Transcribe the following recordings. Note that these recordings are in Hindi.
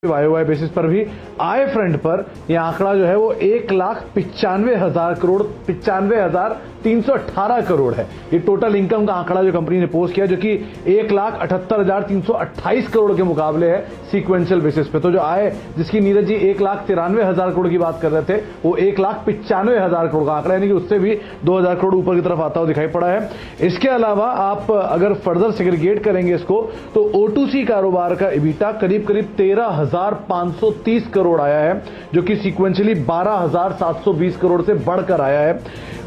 वाई बेसिस पर भी आय फ्रंट पर यह आंकड़ा जो है वो 1,95,000 करोड़ 95,318 करोड़ है। ये टोटल इनकम का आंकड़ा जो कंपनी ने पोस्ट किया, जो कि 1,78,328 करोड़ के मुकाबले है सीक्वेंशियल बेसिस पे। तो जो आय जिसकी नीरज जी 1,93,000 करोड़ की बात कर रहे थे, वो 1,95,000 करोड़ का आंकड़ा, यानी कि उससे भी 2,000 करोड़ ऊपर की तरफ आता हुआ दिखाई पड़ा है। इसके अलावा आप अगर फर्दर सेग्रीगेट करेंगे इसको, तो O2C कारोबार का EBITDA करीब करीब 13,530 करोड़ आया है, जो कि सीक्वेंशियली 12,720 करोड़ से बढ़कर आया है।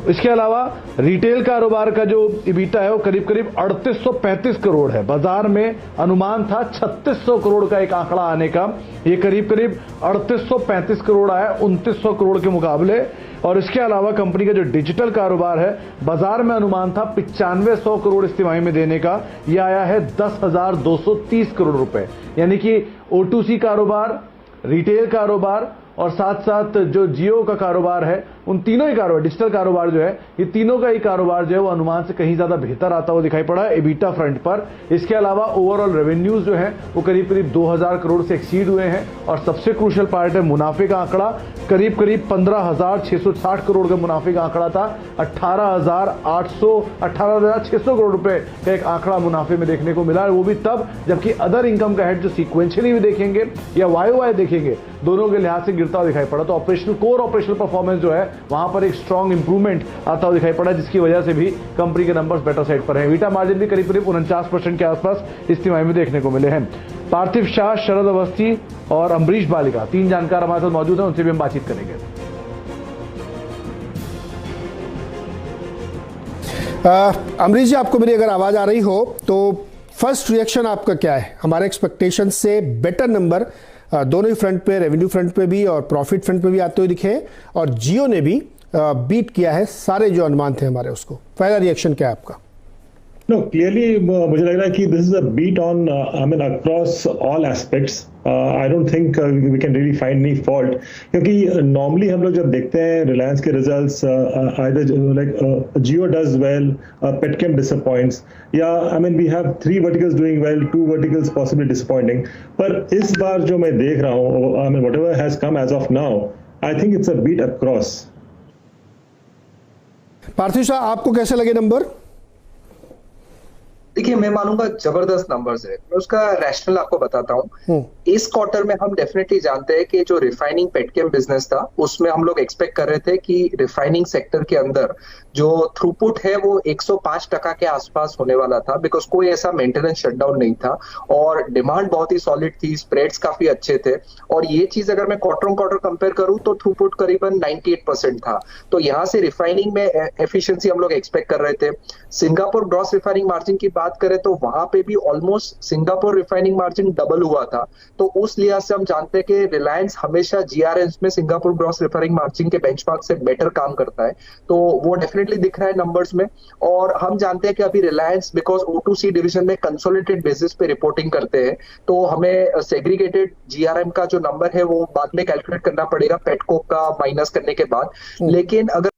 इसके अलावा रिटेल कारोबार का जो EBITDA है वो करीब करीब 3,835 करोड़ है। बाजार में अनुमान था 3,600 करोड़ का एक आंकड़ा आने का, ये करीब करीब 3,835 करोड़ आया 2,900 करोड़ के मुकाबले। और इसके अलावा कंपनी का जो डिजिटल कारोबार है, बाजार में अनुमान था 9500 करोड़ इस तिमाही में देने का, यह आया है 10,230 करोड़ रुपए। यानी कि O2C कारोबार, रिटेल कारोबार और साथ साथ जो जियो का कारोबार है, उन तीनों ही कारोबार, डिजिटल कारोबार जो है, ये तीनों का ही कारोबार जो है वो अनुमान से कहीं ज्यादा बेहतर आता हुआ दिखाई पड़ा है EBITDA फ्रंट पर। इसके अलावा ओवरऑल रेवेन्यूज जो है वो करीब करीब 2,000 करोड़ से एक्सीड हुए हैं। और सबसे क्रूशियल पार्ट है मुनाफे का आंकड़ा, करीब करीब 15,660 करोड़ का मुनाफे का आंकड़ा था। 18,600 करोड़ रुपए का एक आंकड़ा मुनाफे में देखने को मिला, वो भी तब जबकि अदर इनकम का हेड जो सीक्वेंशियली भी देखेंगे या YOY देखेंगे, दोनों के लिहाज से गिरता हुआ दिखाई पड़ा। तो कोर ऑपरेशनल परफॉर्मेंस जो है वहां पर एक स्ट्रॉन्ग इंप्रूवमेंट आता हुआ दिखाई पड़ा, जिसकी वजह से भी कंपनी के नंबर्स बेटर साइड पर हैं। EBITDA मार्जिन भी करीब करीब 49% के आसपास इस तिमाही में देखने को मिले हैं। पार्थिव शाह, शरद अवस्थी और अम्बरीश बालिका, तीन जानकार हमारे साथ मौजूद हैं, उनसे भी हम बातचीत करेंगे। अमरीश जी, आपको मेरी अगर आवाज आ रही हो तो फर्स्ट रिएक्शन आपका क्या है? हमारे एक्सपेक्टेशन से बेटर नंबर दोनों ही फ्रंट पे, रेवेन्यू फ्रंट पे भी और प्रॉफिट फ्रंट पे भी आते हुए दिखे, और जियो ने भी बीट किया है सारे जो अनुमान थे हमारे उसको। पहला रिएक्शन क्या है आपका? No, clearly मुझे लग रहा है कि this is a beat on across all aspects. I don't think we can really find any fault, क्योंकि normally हम लोग जब देखते हैं Reliance के results, either like Jio does well, Petchem disappoints, या we have 3 verticals doing well, 2 verticals possibly disappointing. पर इस बार जो मैं देख रहा हूँ, whatever has come as of now, I think it's a beat across. पार्थिव शाह, आपको कैसे लगे नंबर? देखिए, मैं मानूंगा जबरदस्त नंबर्स है। मैं उसका रैशनल आपको बताता हूँ। इस क्वार्टर में हम डेफिनेटली जानते हैं कि जो रिफाइनिंग पेटकेम बिजनेस था, उसमें हम लोग एक्सपेक्ट कर रहे थे कि रिफाइनिंग सेक्टर के अंदर जो थ्रूपुट है वो 105% के आसपास होने वाला था, बिकॉज कोई ऐसा मेंटेनेंस शटडाउन नहीं था और डिमांड बहुत ही सॉलिड थी, स्प्रेड्स काफी अच्छे थे। और ये चीज अगर मैं क्वार्टर ऑन क्वार्टर कंपेयर करूं तो थ्रूपुट करीबन 98% था। तो यहाँ से रिफाइनिंग में एफिशिएंसी हम लोग एक्सपेक्ट कर रहे थे। सिंगापुर ग्रॉस रिफाइनिंग मार्जिन की बात करें तो वहां पे भी almost Singapore refining margin double हुआ था। तो उस लिहाज से हम जानते हैं कि रिलायंस हमेशा GRMs में सिंगापुर ग्रॉस रिफाइनिंग मार्जिन के बेंचमार्क से बेटर काम करता है, तो वो डेफिनेटली दिख रहा है नंबर्स में। और हम जानते हैं कि अभी रिलायंस बिकॉज O2C डिवीजन में कंसोलिडेटेड बेसिस पे रिपोर्टिंग करते हैं, तो हमें सेग्रीगेटेड GRM का जो नंबर है वो बाद में कैलकुलेट करना पड़ेगा पेटकोक का माइनस करने के बाद। लेकिन अगर